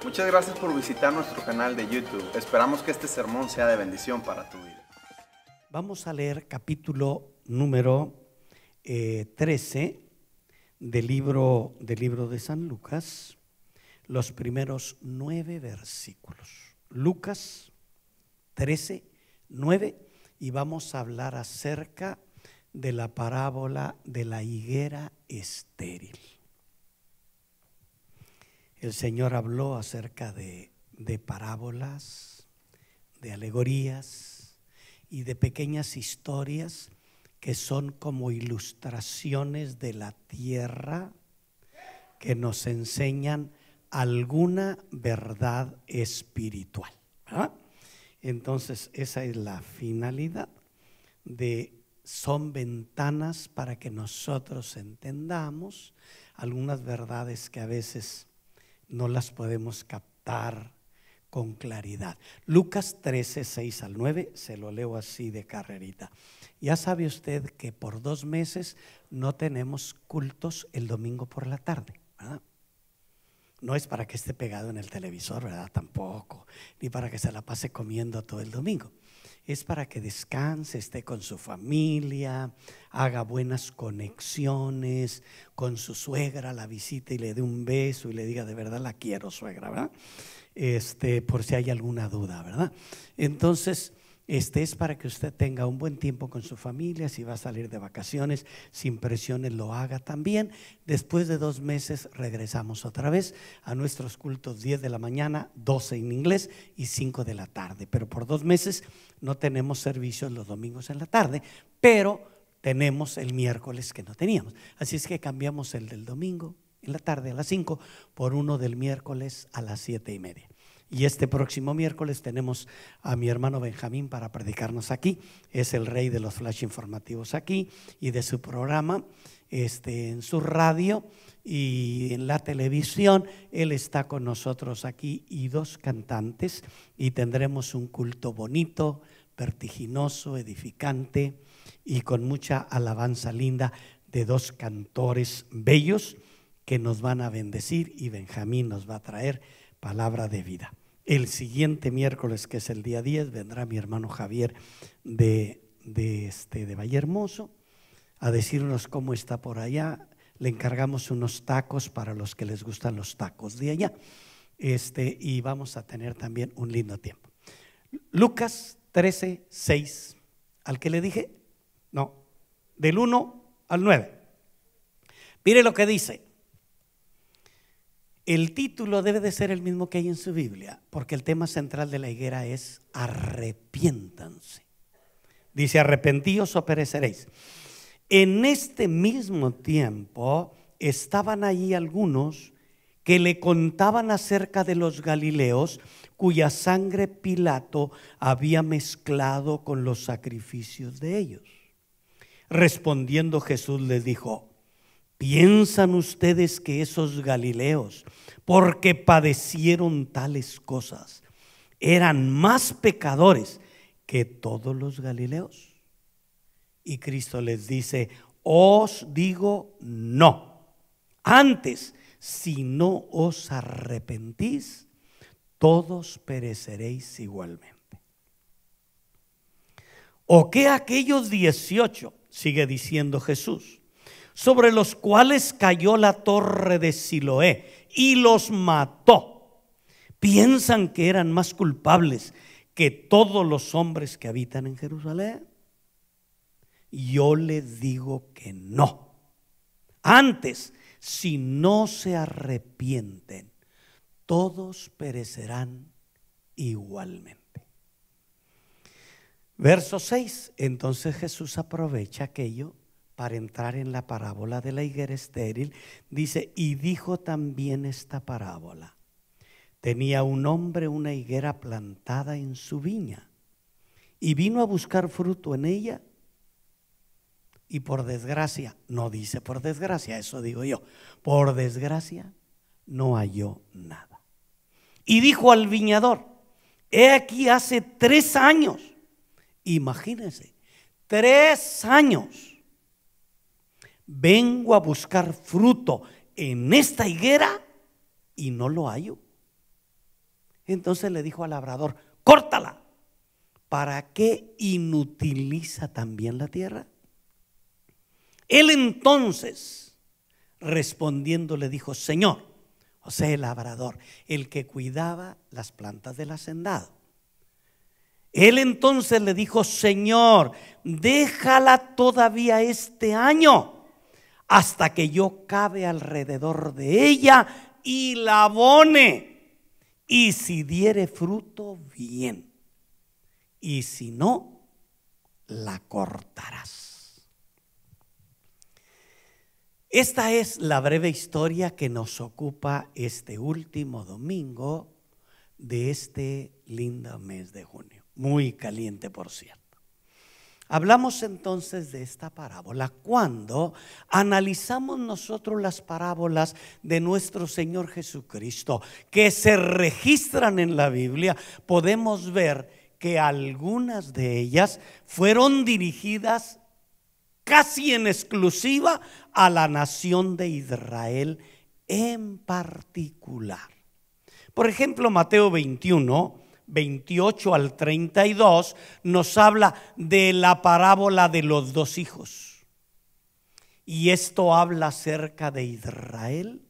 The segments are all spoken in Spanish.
Muchas gracias por visitar nuestro canal de YouTube. Esperamos que este sermón sea de bendición para tu vida. Vamos a leer capítulo número 13 del libro de San Lucas, los primeros 9 versículos. Lucas 13, 9, y vamos a hablar acerca de la parábola de la higuera estéril. El Señor habló acerca de parábolas, de alegorías y de pequeñas historias que son como ilustraciones de la tierra que nos enseñan alguna verdad espiritual, ¿verdad? Entonces esa es la finalidad son ventanas para que nosotros entendamos algunas verdades que a veces no las podemos captar con claridad. Lucas 13, 6 al 9, se lo leo así de carrerita. Ya sabe usted que por 2 meses no tenemos cultos el domingo por la tarde, ¿verdad? No es para que esté pegado en el televisor, ¿verdad? Tampoco, ni para que se la pase comiendo todo el domingo. Es para que descanse, esté con su familia, haga buenas conexiones con su suegra, la visite y le dé un beso y le diga: de verdad la quiero, suegra, ¿verdad? Por si hay alguna duda, ¿verdad? Entonces, es para que usted tenga un buen tiempo con su familia. Si va a salir de vacaciones, sin presiones, lo haga también. Después de 2 meses regresamos otra vez a nuestros cultos: 10 de la mañana, 12 en inglés y 5 de la tarde. Pero por 2 meses no tenemos servicios los domingos en la tarde, pero tenemos el miércoles que no teníamos. Así es que cambiamos el del domingo en la tarde a las 5 por uno del miércoles a las 7:30. Y este próximo miércoles tenemos a mi hermano Benjamín para predicarnos aquí. Es el rey de los flash informativos aquí y de su programa en su radio y en la televisión. Él está con nosotros aquí y 2 cantantes, y tendremos un culto bonito, vertiginoso, edificante y con mucha alabanza linda de 2 cantores bellos que nos van a bendecir, y Benjamín nos va a traer palabra de vida. El siguiente miércoles, que es el día 10, vendrá mi hermano Javier de Vallehermoso a decirnos cómo está por allá. Le encargamos unos tacos para los que les gustan los tacos de allá, y vamos a tener también un lindo tiempo. Lucas 13, 6, al que le dije, no, del 1 al 9. Mire lo que dice. El título debe de ser el mismo que hay en su Biblia, porque el tema central de la higuera es arrepiéntanse. Dice: arrepentíos o pereceréis. En este mismo tiempo estaban allí algunos que le contaban acerca de los galileos, cuya sangre Pilato había mezclado con los sacrificios de ellos. Respondiendo Jesús les dijo: ¿piensan ustedes que esos galileos, porque padecieron tales cosas, eran más pecadores que todos los galileos? Y Cristo les dice: os digo no. Antes, si no os arrepentís, todos pereceréis igualmente. ¿O qué aquellos 18, sigue diciendo Jesús, sobre los cuales cayó la torre de Siloé y los mató, piensan que eran más culpables que todos los hombres que habitan en Jerusalén? Yo les digo que no. Antes, si no se arrepienten, todos perecerán igualmente. Verso 6. Entonces Jesús aprovecha aquello para entrar en la parábola de la higuera estéril. Dice: y dijo también esta parábola: tenía un hombre una higuera plantada en su viña, y vino a buscar fruto en ella, y por desgracia, no dice por desgracia, eso digo yo, por desgracia no halló nada. Y dijo al viñador: he aquí, hace 3 años, imagínense, 3 años vengo a buscar fruto en esta higuera y no lo hallo. Entonces le dijo al labrador: córtala. ¿Para qué inutiliza también la tierra? Él entonces, respondiendo, le dijo: Señor, o sea, el labrador, el que cuidaba las plantas del hacendado. Él entonces le dijo: Señor, déjala todavía este año, hasta que yo cabe alrededor de ella y la abone. Y si diere fruto, bien. Y si no, la cortarás. Esta es la breve historia que nos ocupa este último domingo de este lindo mes de junio. Muy caliente, por cierto. Hablamos entonces de esta parábola. Cuando analizamos nosotros las parábolas de nuestro Señor Jesucristo que se registran en la Biblia, podemos ver que algunas de ellas fueron dirigidas casi en exclusiva a la nación de Israel en particular. Por ejemplo, Mateo 21, 28 al 32 nos habla de la parábola de los dos hijos. Y esto habla acerca de Israel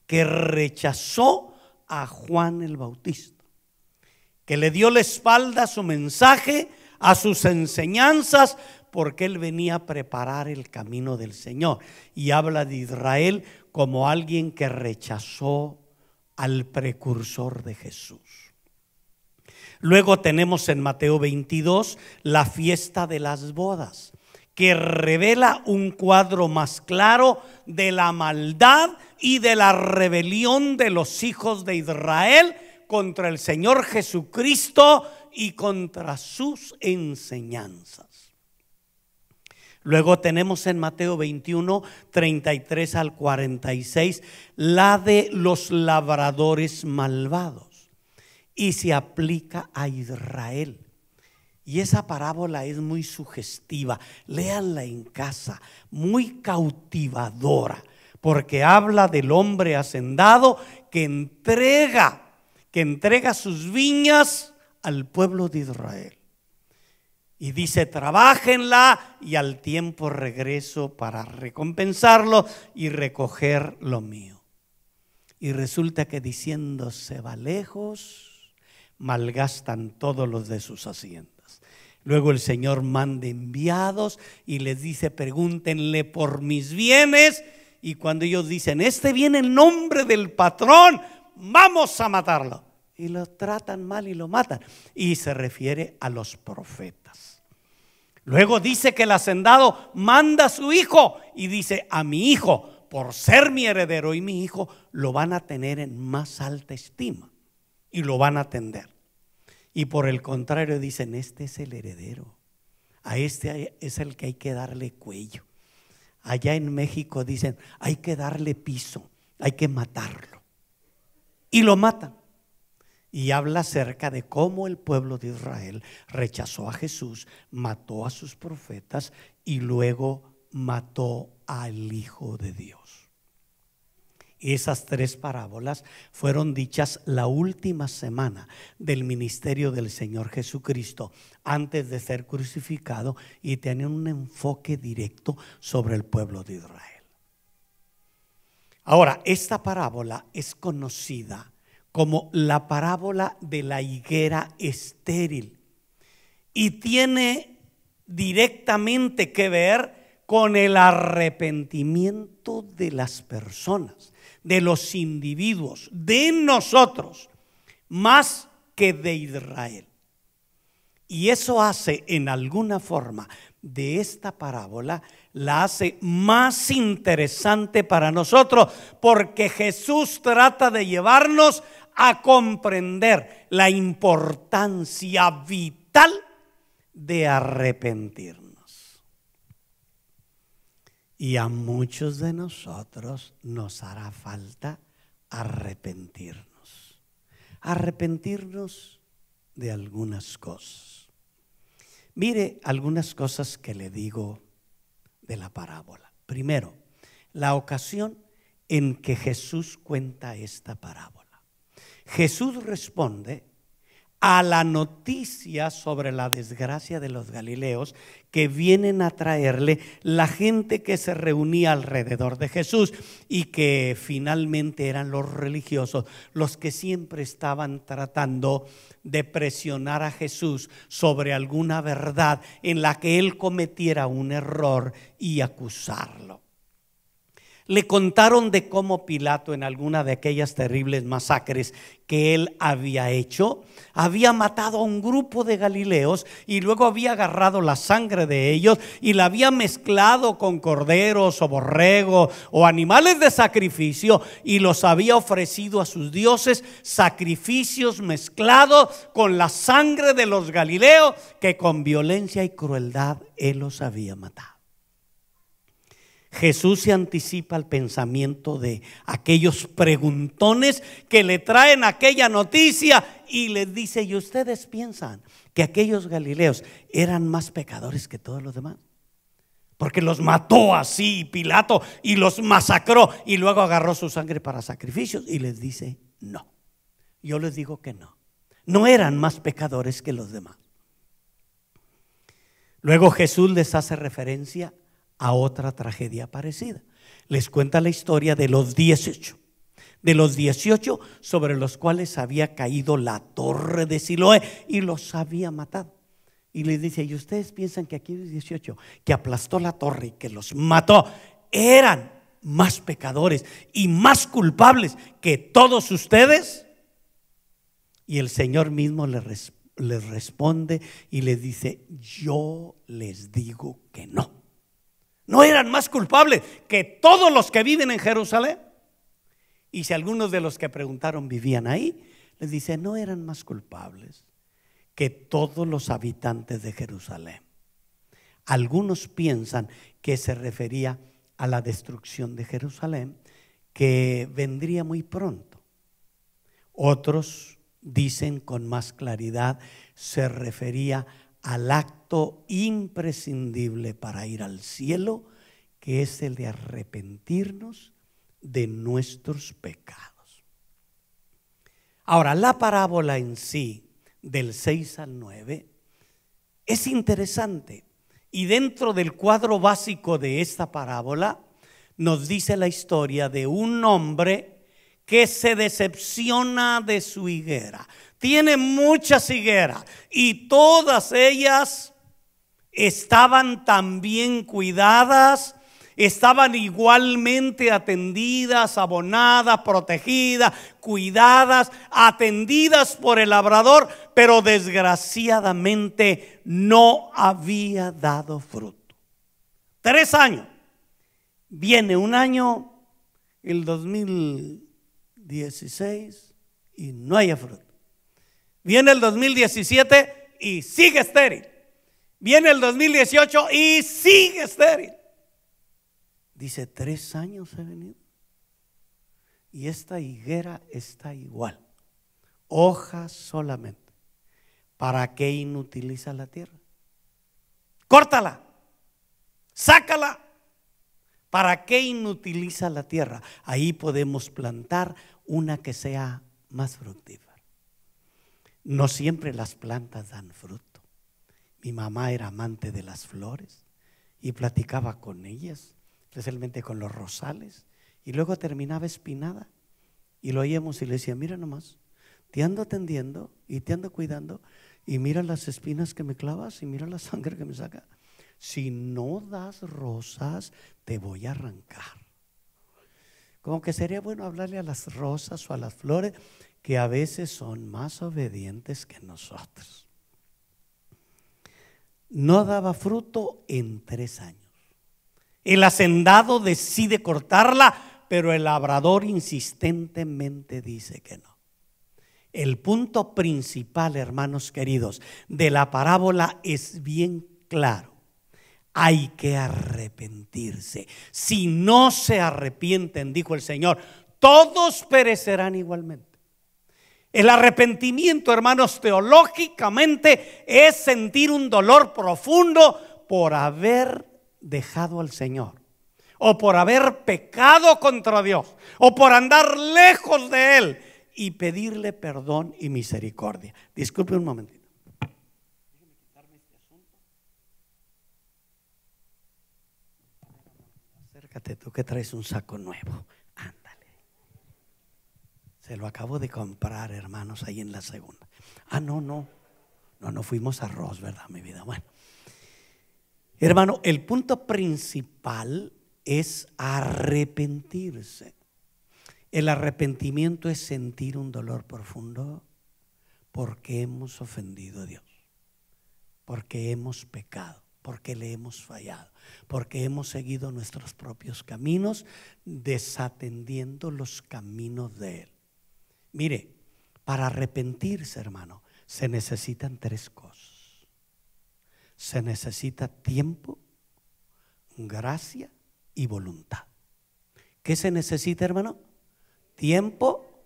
que rechazó a Juan el Bautista, que le dio la espalda a su mensaje, a sus enseñanzas, porque él venía a preparar el camino del Señor. Y habla de Israel como alguien que rechazó al precursor de Jesús. Luego tenemos en Mateo 22 la fiesta de las bodas, que revela un cuadro más claro de la maldad y de la rebelión de los hijos de Israel contra el Señor Jesucristo y contra sus enseñanzas. Luego tenemos en Mateo 21, 33 al 46, la de los labradores malvados, y se aplica a Israel. Y esa parábola es muy sugestiva, léanla en casa, muy cautivadora, porque habla del hombre hacendado que entrega sus viñas al pueblo de Israel. Y dice: trabájenla y al tiempo regreso para recompensarlo y recoger lo mío. Y resulta que diciendo se va lejos, malgastan todos los de sus haciendas. Luego el Señor manda enviados y les dice: pregúntenle por mis bienes. Y cuando ellos dicen: este viene en nombre del patrón, vamos a matarlo. Y lo tratan mal y lo matan. Y se refiere a los profetas. Luego dice que el hacendado manda a su hijo y dice: a mi hijo, por ser mi heredero y mi hijo, lo van a tener en más alta estima y lo van a atender. Y por el contrario dicen: este es el heredero, a este es el que hay que darle cuello. Allá en México dicen: hay que darle piso, hay que matarlo. Y lo matan. Y habla acerca de cómo el pueblo de Israel rechazó a Jesús, mató a sus profetas y luego mató al Hijo de Dios. Esas tres parábolas fueron dichas la última semana del ministerio del Señor Jesucristo antes de ser crucificado, y tienen un enfoque directo sobre el pueblo de Israel. Ahora, esta parábola es conocida como la parábola de la higuera estéril y tiene directamente que ver con el arrepentimiento de las personas, de los individuos, de nosotros, más que de Israel. Y eso hace en alguna forma de esta parábola, la hace más interesante para nosotros, porque Jesús trata de llevarnos a comprender la importancia vital de arrepentirnos. Y a muchos de nosotros nos hará falta arrepentirnos. Arrepentirnos de algunas cosas. Mire algunas cosas que le digo de la parábola. Primero, la ocasión en que Jesús cuenta esta parábola. Jesús responde a la noticia sobre la desgracia de los galileos que vienen a traerle la gente que se reunía alrededor de Jesús y que finalmente eran los religiosos, los que siempre estaban tratando de presionar a Jesús sobre alguna verdad en la que él cometiera un error y acusarlo. Le contaron de cómo Pilato, en alguna de aquellas terribles masacres que él había hecho, había matado a un grupo de galileos y luego había agarrado la sangre de ellos y la había mezclado con corderos o borregos o animales de sacrificio y los había ofrecido a sus dioses, sacrificios mezclados con la sangre de los galileos que con violencia y crueldad él los había matado. Jesús se anticipa al pensamiento de aquellos preguntones que le traen aquella noticia y les dice: ¿y ustedes piensan que aquellos galileos eran más pecadores que todos los demás? Porque los mató así Pilato y los masacró y luego agarró su sangre para sacrificios. Y les dice: no, yo les digo que no, no eran más pecadores que los demás. Luego Jesús les hace referencia a otra tragedia parecida. Les cuenta la historia de los 18 sobre los cuales había caído la torre de Siloé y los había matado. Y les dice: ¿y ustedes piensan que aquellos 18 que aplastó la torre y que los mató eran más pecadores y más culpables que todos ustedes? Y el Señor mismo les responde y les dice: yo les digo que no. ¿No eran más culpables que todos los que viven en Jerusalén? Y si algunos de los que preguntaron vivían ahí, les dice: no eran más culpables que todos los habitantes de Jerusalén. Algunos piensan que se refería a la destrucción de Jerusalén, que vendría muy pronto. Otros dicen con más claridad se refería al acto imprescindible para ir al cielo, que es el de arrepentirnos de nuestros pecados. Ahora, la parábola en sí, del 6 al 9, es interesante. Y dentro del cuadro básico de esta parábola, nos dice la historia de un hombre que se decepciona de su higuera. Tiene muchas higueras y todas ellas estaban tan bien cuidadas, estaban igualmente atendidas, abonadas, protegidas, cuidadas, atendidas por el labrador, pero desgraciadamente no había dado fruto. 3 años. Viene un año, el 2016, y no hay fruto. Viene el 2017 y sigue estéril. Viene el 2018 y sigue estéril. Dice: 3 años he venido y esta higuera está igual, hojas solamente. ¿Para qué inutiliza la tierra? Córtala, sácala. ¿Para qué inutiliza la tierra? Ahí podemos plantar una que sea más fructífera. No siempre las plantas dan fruto. Mi mamá era amante de las flores y platicaba con ellas, especialmente con los rosales, y luego terminaba espinada y lo oíamos y le decía: mira nomás, te ando atendiendo y te ando cuidando y mira las espinas que me clavas y mira la sangre que me saca. Si no das rosas, te voy a arrancar. Como que sería bueno hablarle a las rosas o a las flores, que a veces son más obedientes que nosotros. No daba fruto en 3 años. El hacendado decide cortarla, pero el labrador insistentemente dice que no. El punto principal, hermanos queridos, de la parábola es bien claro. Hay que arrepentirse. Si no se arrepienten, dijo el Señor, todos perecerán igualmente. El arrepentimiento, hermanos, teológicamente es sentir un dolor profundo por haber dejado al Señor, o por haber pecado contra Dios, o por andar lejos de Él. y pedirle perdón y misericordia. Disculpe un momentito. Déjeme quitarme este asunto. Acércate tú que traes un saco nuevo. Ándale. Se lo acabo de comprar, hermanos, ahí en la segunda. No fuimos a Ross, ¿verdad, mi vida? Bueno, hermano, el punto principal es arrepentirse. El arrepentimiento es sentir un dolor profundo porque hemos ofendido a Dios, porque hemos pecado, porque le hemos fallado, porque hemos seguido nuestros propios caminos, desatendiendo los caminos de Él. Mire, para arrepentirse, hermano, se necesitan tres cosas. Se necesita tiempo, gracia y voluntad. ¿Qué se necesita, hermano? Tiempo.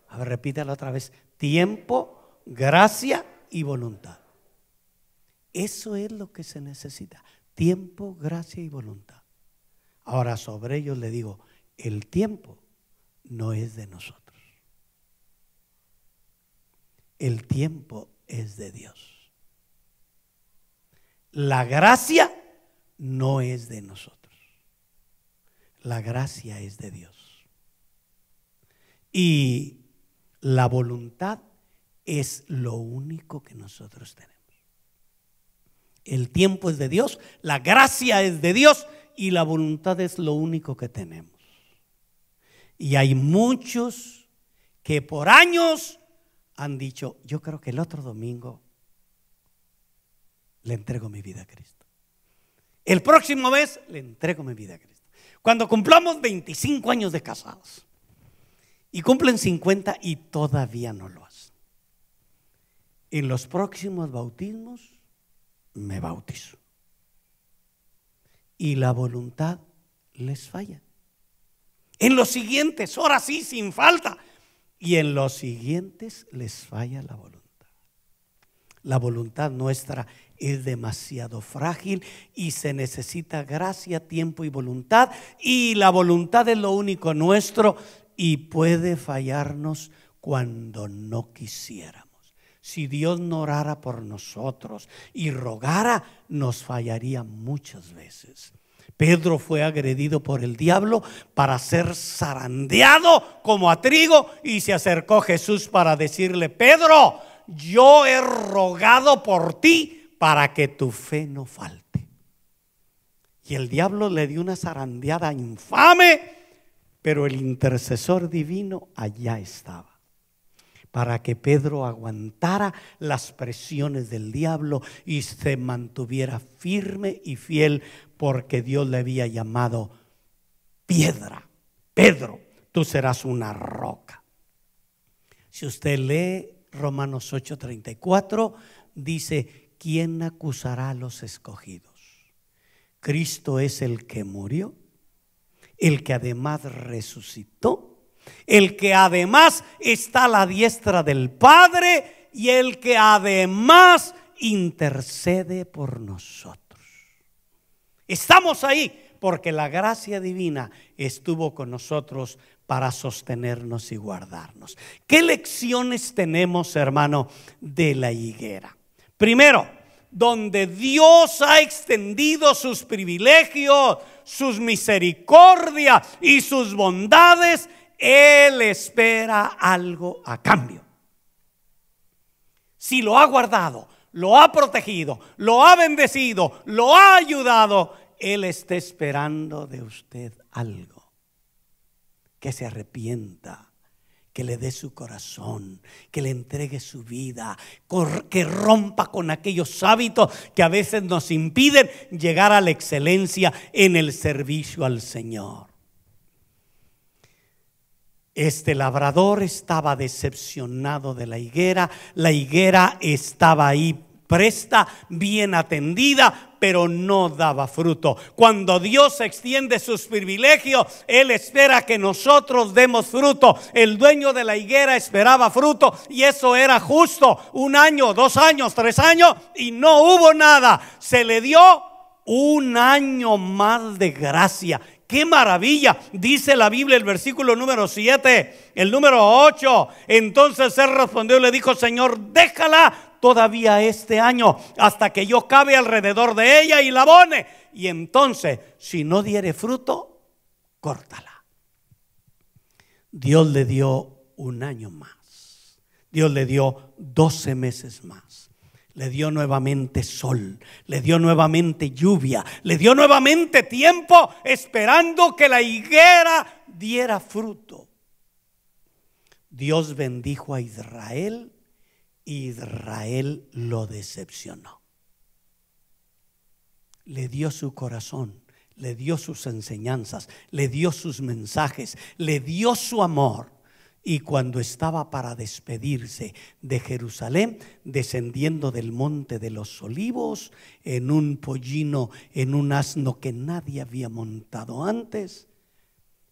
A ver, repítalo otra vez. Tiempo, gracia y voluntad. Eso es lo que se necesita. Tiempo, gracia y voluntad. Ahora, sobre ellos le digo, el tiempo no es de nosotros. El tiempo es de Dios. La gracia no es de nosotros. La gracia es de Dios. Y la voluntad es lo único que nosotros tenemos. El tiempo es de Dios, la gracia es de Dios y la voluntad es lo único que tenemos. Y hay muchos que por años han dicho, yo creo que el otro domingo le entrego mi vida a Cristo. El próximo mes le entrego mi vida a Cristo. Cuando cumplamos 25 años de casados y cumplen 50 y todavía no lo hacen. En los próximos bautismos me bautizo. Y la voluntad les falla. En los siguientes, ahora sí, sin falta. Y en los siguientes les falla la voluntad. La voluntad nuestra es demasiado frágil y se necesita gracia, tiempo y voluntad. Y la voluntad es lo único nuestro y puede fallarnos cuando no quisiéramos. Si Dios no orara por nosotros y rogara, nos fallaría muchas veces. Pedro fue agredido por el diablo para ser zarandeado como a trigo y se acercó Jesús para decirle: Pedro, yo he rogado por ti para que tu fe no falte. Y el diablo le dio una zarandeada infame, pero el intercesor divino allá estaba para que Pedro aguantara las presiones del diablo y se mantuviera firme y fiel, porque Dios le había llamado piedra. Pedro, tú serás una roca. Si usted lee Romanos 8:34, dice: ¿quién acusará a los escogidos? Cristo es el que murió, el que además resucitó, el que además está a la diestra del Padre y el que además intercede por nosotros. Estamos ahí porque la gracia divina estuvo con nosotros para sostenernos y guardarnos. ¿Qué lecciones tenemos, hermano, de la higuera? Primero, donde Dios ha extendido sus privilegios, sus misericordias y sus bondades, Él espera algo a cambio. Si lo ha guardado, lo ha protegido, lo ha bendecido, lo ha ayudado, Él está esperando de usted algo. Que se arrepienta, que le dé su corazón, que le entregue su vida, que rompa con aquellos hábitos que a veces nos impiden llegar a la excelencia en el servicio al Señor. Este labrador estaba decepcionado de la higuera estaba ahí presta, bien atendida, pero no daba fruto. Cuando Dios extiende sus privilegios, Él espera que nosotros demos fruto. El dueño de la higuera esperaba fruto y eso era justo. 1 año, 2 años, 3 años y no hubo nada. Se le dio 1 año más de gracia. ¡Qué maravilla! Dice la Biblia, el versículo número 7, el número 8. Entonces él respondió y le dijo: Señor, déjala todavía este año, hasta que yo cabe alrededor de ella y la abone. Y entonces, si no diere fruto, córtala. Dios le dio un año más. Dios le dio 12 meses más. Le dio nuevamente sol, le dio nuevamente lluvia, le dio nuevamente tiempo, esperando que la higuera diera fruto. Dios bendijo a Israel y Israel lo decepcionó. Le dio su corazón, le dio sus enseñanzas, le dio sus mensajes, le dio su amor. Y cuando estaba para despedirse de Jerusalén, descendiendo del monte de los olivos, en un pollino, en un asno que nadie había montado antes,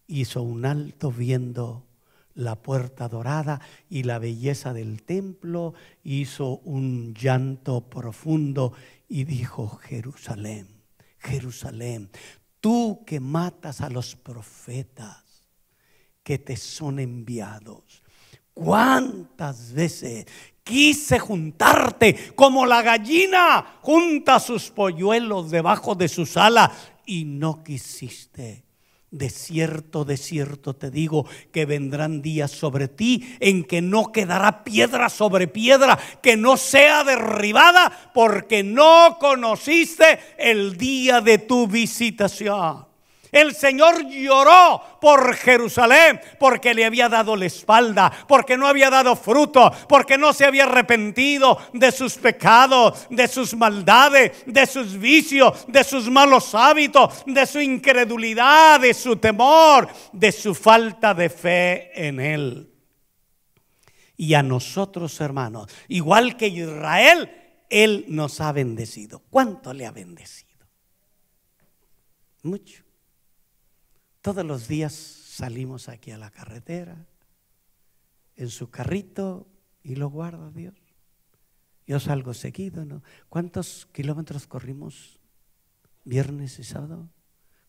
hizo un alto viendo la puerta dorada y la belleza del templo, hizo un llanto profundo y dijo: Jerusalén, Jerusalén, tú que matas a los profetas que te son enviados, ¿cuántas veces quise juntarte como la gallina junta sus polluelos debajo de sus alas y no quisiste? De cierto te digo que vendrán días sobre ti en que no quedará piedra sobre piedra que no sea derribada, porque no conociste el día de tu visitación. El Señor lloró por Jerusalén porque le había dado la espalda, porque no había dado fruto, porque no se había arrepentido de sus pecados, de sus maldades, de sus vicios, de sus malos hábitos, de su incredulidad, de su temor, de su falta de fe en Él. Y a nosotros, hermanos, igual que Israel, Él nos ha bendecido. ¿Cuánto le ha bendecido? Mucho. Todos los días salimos aquí a la carretera, en su carrito, y lo guarda Dios. Yo salgo seguido, ¿no? ¿Cuántos kilómetros corrimos viernes y sábado?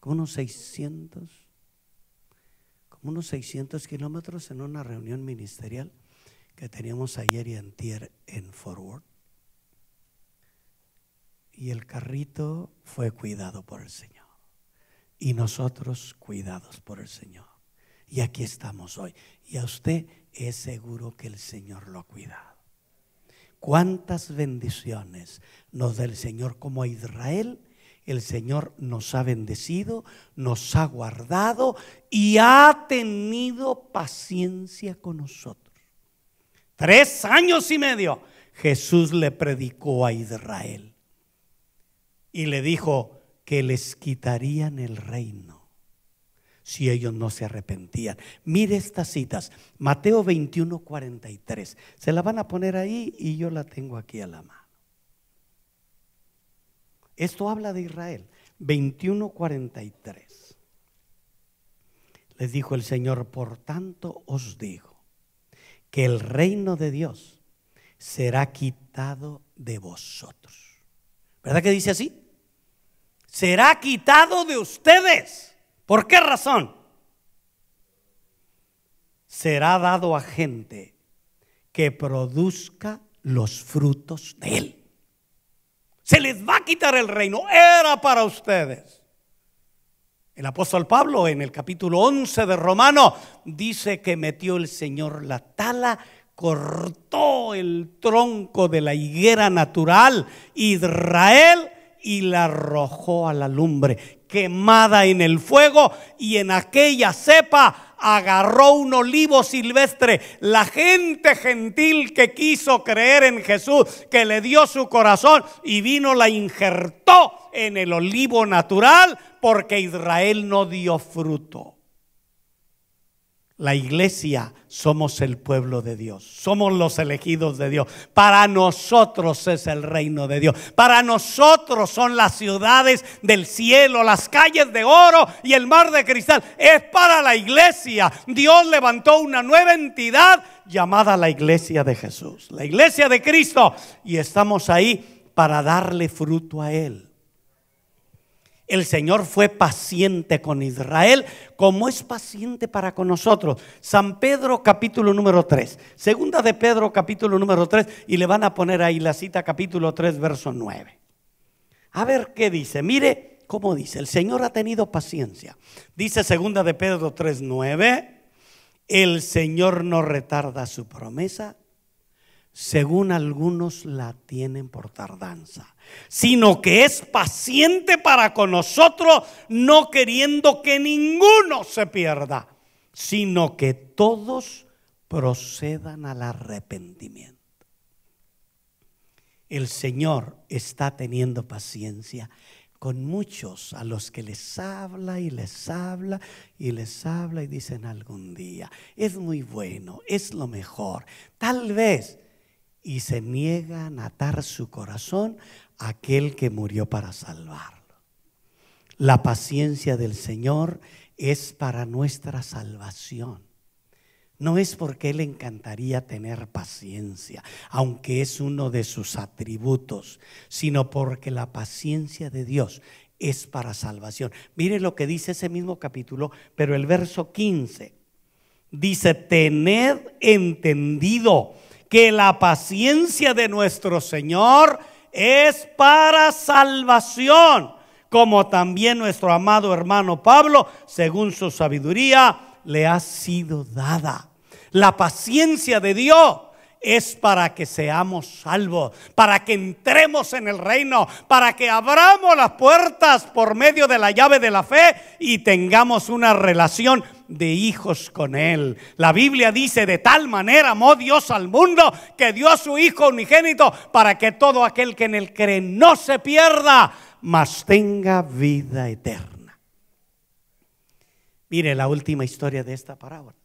Como unos 600 kilómetros en una reunión ministerial que teníamos ayer y antier en Fort Worth. Y el carrito fue cuidado por el Señor. Y nosotros cuidados por el Señor. Y aquí estamos hoy. Y a usted es seguro que el Señor lo ha cuidado. ¿Cuántas bendiciones nos da el Señor? Como a Israel, el Señor nos ha bendecido, nos ha guardado y ha tenido paciencia con nosotros. 3 años y medio Jesús le predicó a Israel y le dijo que les quitarían el reino si ellos no se arrepentían. Mire estas citas: Mateo 21:43. Se la van a poner ahí y yo la tengo aquí a la mano. Esto habla de Israel. 21:43. Les dijo el Señor: por tanto os digo que el reino de Dios será quitado de vosotros. ¿Verdad que dice así? Será quitado de ustedes. ¿Por qué razón? Será dado a gente que produzca los frutos de él. Se les va a quitar el reino. Era para ustedes. El apóstol Pablo en el capítulo 11 de Romanos dice que metió el Señor la tala, cortó el tronco de la higuera natural Israel y la arrojó a la lumbre, quemada en el fuego, y en aquella cepa agarró un olivo silvestre. La gente gentil que quiso creer en Jesús, que le dio su corazón, y vino, la injertó en el olivo natural, porque Israel no dio fruto. La iglesia somos el pueblo de Dios, somos los elegidos de Dios. Para nosotros es el reino de Dios. Para nosotros son las ciudades del cielo, las calles de oro y el mar de cristal. Es para la iglesia. Dios levantó una nueva entidad llamada la iglesia de Jesús, la iglesia de Cristo, y estamos ahí para darle fruto a Él. El Señor fue paciente con Israel como es paciente para con nosotros. San Pedro capítulo número 3, segunda de Pedro capítulo número 3, y le van a poner ahí la cita, capítulo 3 verso 9. A ver qué dice. Mire cómo dice: el Señor ha tenido paciencia. Dice segunda de Pedro 3, 9: el Señor no retarda su promesa, según algunos la tienen por tardanza, sino que es paciente para con nosotros, no queriendo que ninguno se pierda, sino que todos procedan al arrepentimiento. El Señor está teniendo paciencia con muchos a los que les habla y les habla y les habla y dicen algún día: es muy bueno, es lo mejor, tal vez. Y se niegan a atar su corazón a aquel que murió para salvarlo. La paciencia del Señor es para nuestra salvación. No es porque Él encantaría tener paciencia, aunque es uno de sus atributos, sino porque la paciencia de Dios es para salvación. Mire lo que dice ese mismo capítulo, pero el verso 15 dice: tened entendido que la paciencia de nuestro Señor es para salvación, como también nuestro amado hermano Pablo, según su sabiduría, le ha sido dada. La paciencia de Dios es para que seamos salvos, para que entremos en el reino, para que abramos las puertas por medio de la llave de la fe y tengamos una relación de hijos con Él. La Biblia dice: de tal manera amó Dios al mundo que dio a su Hijo unigénito, para que todo aquel que en Él cree no se pierda, mas tenga vida eterna. Mire, la última historia de esta parábola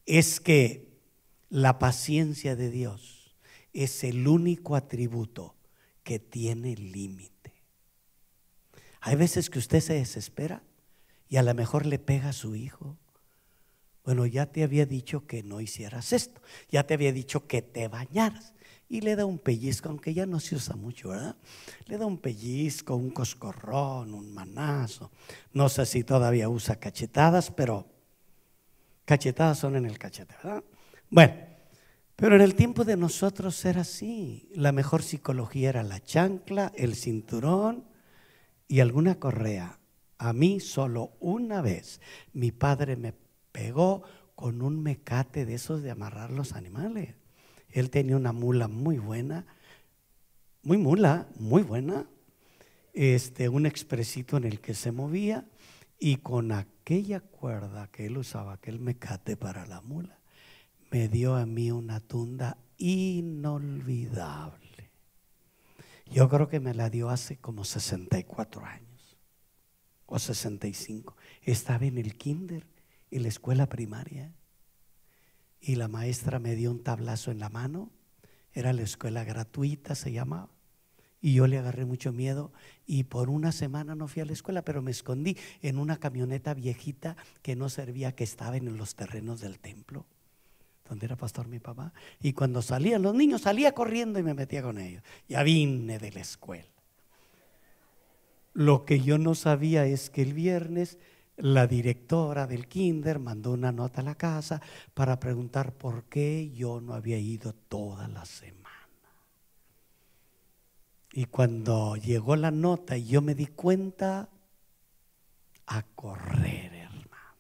es que la paciencia de Dios es el único atributo que tiene límite. Hay veces que usted se desespera y a lo mejor le pega a su hijo. Bueno, ya te había dicho que no hicieras esto, ya te había dicho que te bañaras, y le da un pellizco, aunque ya no se usa mucho, ¿verdad? Le da un pellizco, un coscorrón, un manazo. No sé si todavía usa cachetadas, pero cachetadas son en el cachete, ¿verdad? Bueno, pero en el tiempo de nosotros era así. La mejor psicología era la chancla, el cinturón y alguna correa. A mí solo una vez mi padre me pegó con un mecate de esos de amarrar los animales. Él tenía una mula muy buena, muy buena, un expresito en el que se movía, y con aquella cuerda que él usaba, aquel mecate para la mula, me dio a mí una tunda inolvidable. Yo creo que me la dio hace como 64 años o 65. Estaba en el kinder, en la escuela primaria, y la maestra me dio un tablazo en la mano. Era la escuela gratuita, se llamaba. Y yo le agarré mucho miedo y por una semana no fui a la escuela, pero me escondí en una camioneta viejita que no servía, que estaba en los terrenos del templo, donde era pastor mi papá. Y cuando salían los niños, salía corriendo y me metía con ellos. Ya vine de la escuela. Lo que yo no sabía es que el viernes la directora del kinder mandó una nota a la casa para preguntar por qué yo no había ido toda la semana. Y cuando llegó la nota y yo me di cuenta, a correr, hermano.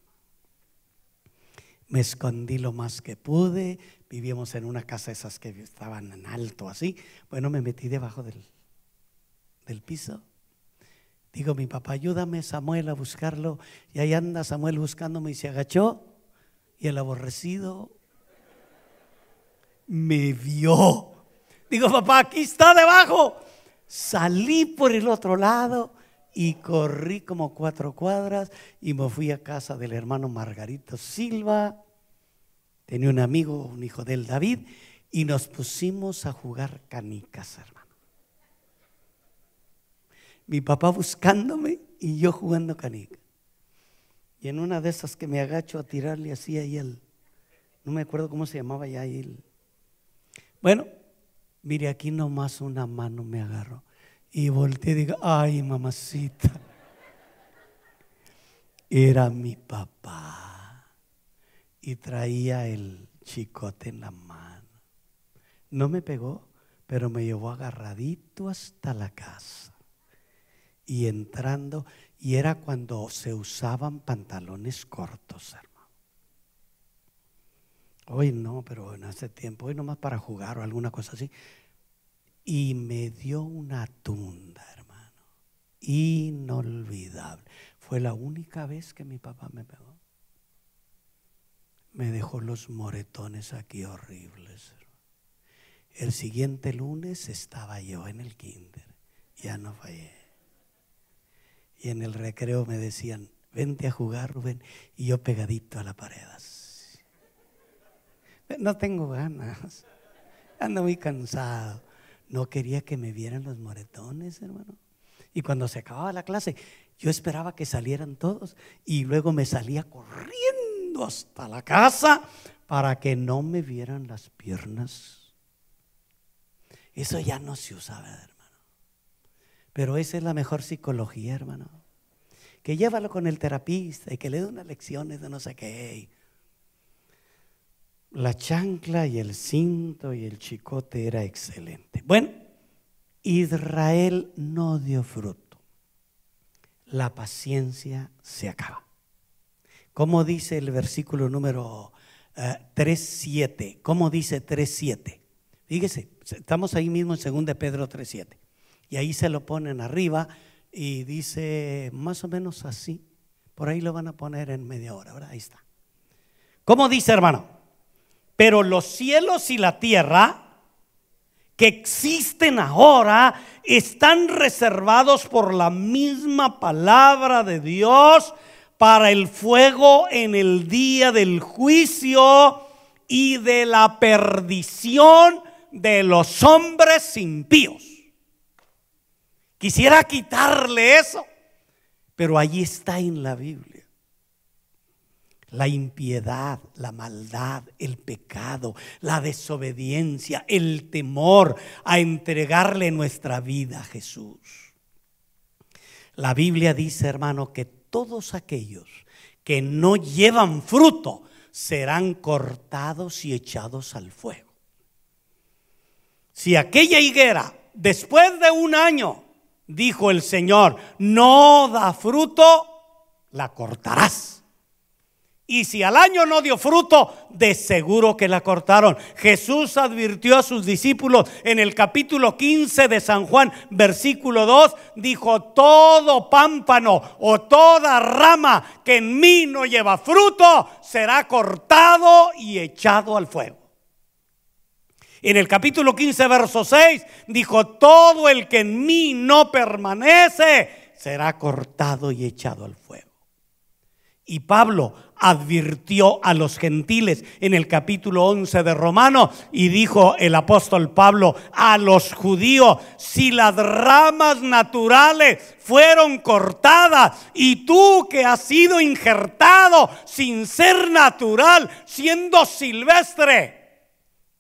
Me escondí lo más que pude. Vivíamos en una casa esas que estaban en alto así. Bueno, me metí debajo del piso. Digo, mi papá, ayúdame, Samuel, a buscarlo. Y ahí anda Samuel buscándome, y se agachó, y el aborrecido me vio. Digo, papá, aquí está debajo. Salí por el otro lado y corrí como 4 cuadras y me fui a casa del hermano Margarito Silva. Tenía un amigo, un hijo de él, David, y nos pusimos a jugar canicas, hermano. Mi papá buscándome y yo jugando canicas. Y en una de esas que me agacho a tirarle así ahí no me acuerdo cómo se llamaba ya él. Bueno, mire, aquí nomás una mano me agarró Y volteé y digo, ay, mamacita. Era mi papá. Y traía el chicote en la mano. No me pegó, pero me llevó agarradito hasta la casa. Y entrando, y era cuando se usaban pantalones cortos, hermano. Hoy no, pero en ese tiempo, hoy nomás para jugar o alguna cosa así. Y me dio una tunda, hermano, inolvidable. Fue la única vez que mi papá me pegó. Me dejó los moretones aquí horribles. El siguiente lunes estaba yo en el kinder, ya no fallé. Y en el recreo me decían, vente a jugar, Rubén, y yo pegadito a la pared. No tengo ganas, ando muy cansado. No quería que me vieran los moretones, hermano. Y cuando se acababa la clase, yo esperaba que salieran todos y luego me salía corriendo hasta la casa para que no me vieran las piernas. Eso ya no se usaba, hermano. Pero esa es la mejor psicología, hermano. Que llévalo con el terapista y que le dé unas lecciones de no sé qué. La chancla y el cinto y el chicote era excelente. Bueno, Israel no dio fruto. La paciencia se acaba. ¿Cómo dice el versículo número 3:7? ¿Cómo dice 3:7? Fíjese, estamos ahí mismo en 2 Pedro 3:7. Y ahí se lo ponen arriba y dice más o menos así. Por ahí lo van a poner en media hora, ¿verdad? Ahí está. ¿Cómo dice, hermano? Pero los cielos y la tierra que existen ahora están reservados por la misma palabra de Dios para el fuego en el día del juicio y de la perdición de los hombres impíos. Quisiera quitarle eso, pero allí está en la Biblia. La impiedad, la maldad, el pecado, la desobediencia, el temor a entregarle nuestra vida a Jesús. La Biblia dice, hermano, que todos aquellos que no llevan fruto serán cortados y echados al fuego. Si aquella higuera, después de 1 año, dijo el Señor, no da fruto, la cortarás. Y si al año no dio fruto, de seguro que la cortaron. Jesús advirtió a sus discípulos en el capítulo 15 de San Juan, versículo 2, dijo, todo pámpano o toda rama que en mí no lleva fruto, será cortado y echado al fuego. En el capítulo 15, verso 6, dijo, todo el que en mí no permanece, será cortado y echado al fuego. Y Pablo advirtió a los gentiles en el capítulo 11 de Romanos y dijo el apóstol Pablo a los judíos, si las ramas naturales fueron cortadas y tú que has sido injertado sin ser natural, siendo silvestre,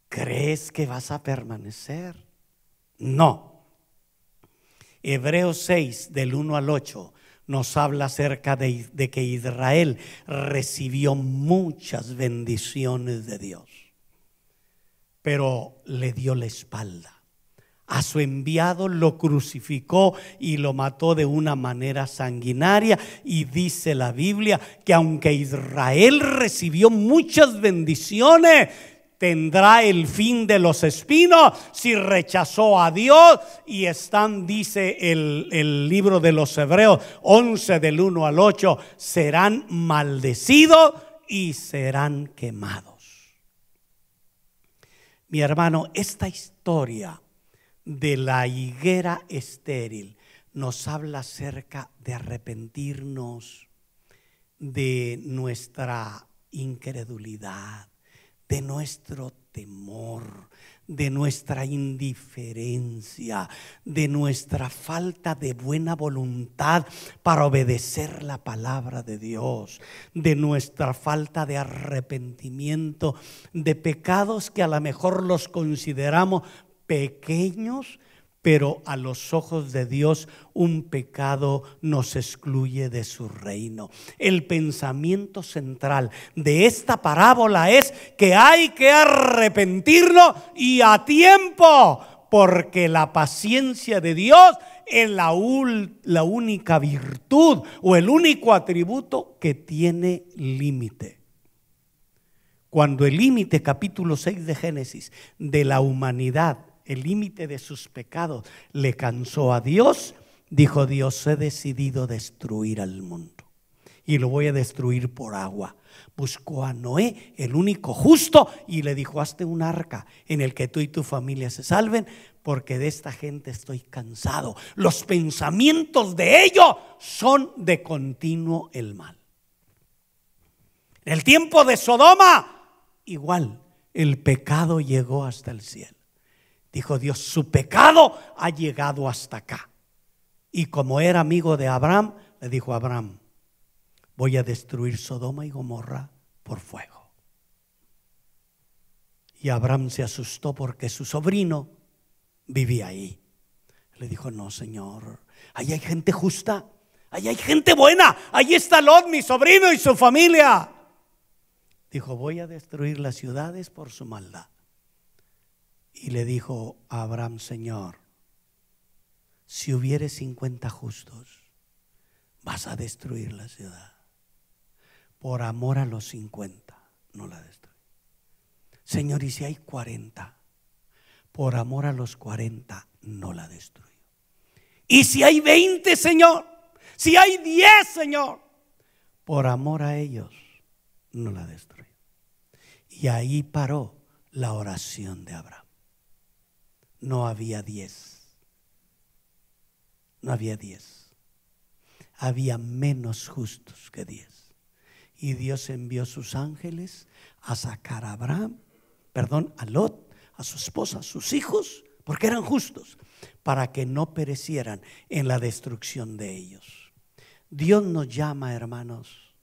¿crees que vas a permanecer? No. Hebreos 6 del 1 al 8 nos habla acerca de que Israel recibió muchas bendiciones de Dios, pero le dio la espalda. A su enviado lo crucificó y lo mató de una manera sanguinaria. Y dice la Biblia que aunque Israel recibió muchas bendiciones, tendrá el fin de los espinos si rechazó a Dios. Y están, dice el libro de los Hebreos 11 del 1 al 8, serán maldecidos y serán quemados. Mi hermano, esta historia de la higuera estéril nos habla acerca de arrepentirnos de nuestra incredulidad, de nuestro temor, de nuestra indiferencia, de nuestra falta de buena voluntad para obedecer la palabra de Dios, de nuestra falta de arrepentimiento, de pecados que a lo mejor los consideramos pequeños, pero a los ojos de Dios un pecado nos excluye de su reino. El pensamiento central de esta parábola es que hay que arrepentirnos y a tiempo, porque la paciencia de Dios es la única virtud o el único atributo que tiene límite. Cuando el límite, capítulo 6 de Génesis, de la humanidad, el límite de sus pecados le cansó a Dios, dijo Dios: he decidido destruir al mundo y lo voy a destruir por agua. Buscó a Noé, el único justo, y le dijo: hazte un arca en el que tú y tu familia se salven, porque de esta gente estoy cansado. Los pensamientos de ellos son de continuo el mal. En el tiempo de Sodoma, igual, el pecado llegó hasta el cielo. Dijo Dios: su pecado ha llegado hasta acá. Y como era amigo de Abraham, le dijo a Abraham: voy a destruir Sodoma y Gomorra por fuego. Y Abraham se asustó porque su sobrino vivía ahí. Le dijo: no, Señor, ahí hay gente justa, ahí hay gente buena, ahí está Lot, mi sobrino, y su familia. Dijo: voy a destruir las ciudades por su maldad. Y le dijo a Abraham: Señor, si hubiere 50 justos, vas a destruir la ciudad. Por amor a los 50 no la destruí. Señor, y si hay 40, por amor a los 40 no la destruyo. Y si hay 20, Señor, si hay 10, Señor, por amor a ellos no la destruyo. Y ahí paró la oración de Abraham. No había 10. No había 10. Había menos justos que 10. Y Dios envió sus ángeles a sacar a a Lot, a su esposa, a sus hijos, porque eran justos, para que no perecieran en la destrucción de ellos. Dios nos llama, hermanos,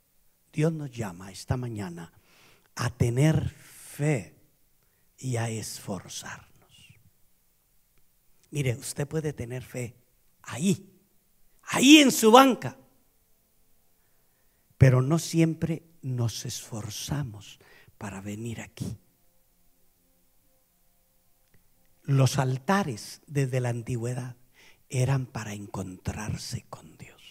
Dios nos llama esta mañana a tener fe y a esforzarnos. Mire, usted puede tener fe ahí en su banca, pero no siempre nos esforzamos para venir aquí. Los altares desde la antigüedad eran para encontrarse con Dios.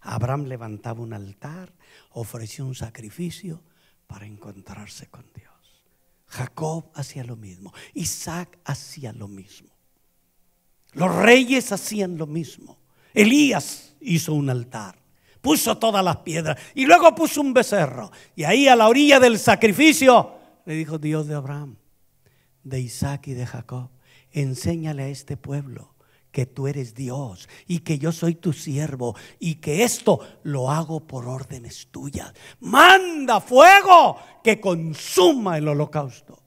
Abraham levantaba un altar, ofreció un sacrificio para encontrarse con Dios. Jacob hacía lo mismo, Isaac hacía lo mismo. Los reyes hacían lo mismo. Elías hizo un altar, puso todas las piedras y luego puso un becerro. Y ahí a la orilla del sacrificio le dijo: Dios de Abraham, de Isaac y de Jacob, enséñale a este pueblo que tú eres Dios y que yo soy tu siervo y que esto lo hago por órdenes tuyas. Manda fuego que consuma el holocausto.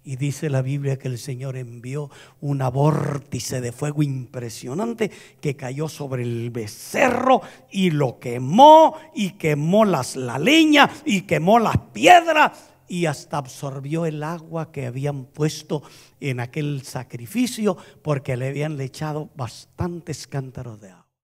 Y dice la Biblia que el Señor envió una vórtice de fuego impresionante que cayó sobre el becerro y lo quemó, y quemó la leña y quemó las piedras y hasta absorbió el agua que habían puesto en aquel sacrificio, porque le habían echado bastantes cántaros de agua.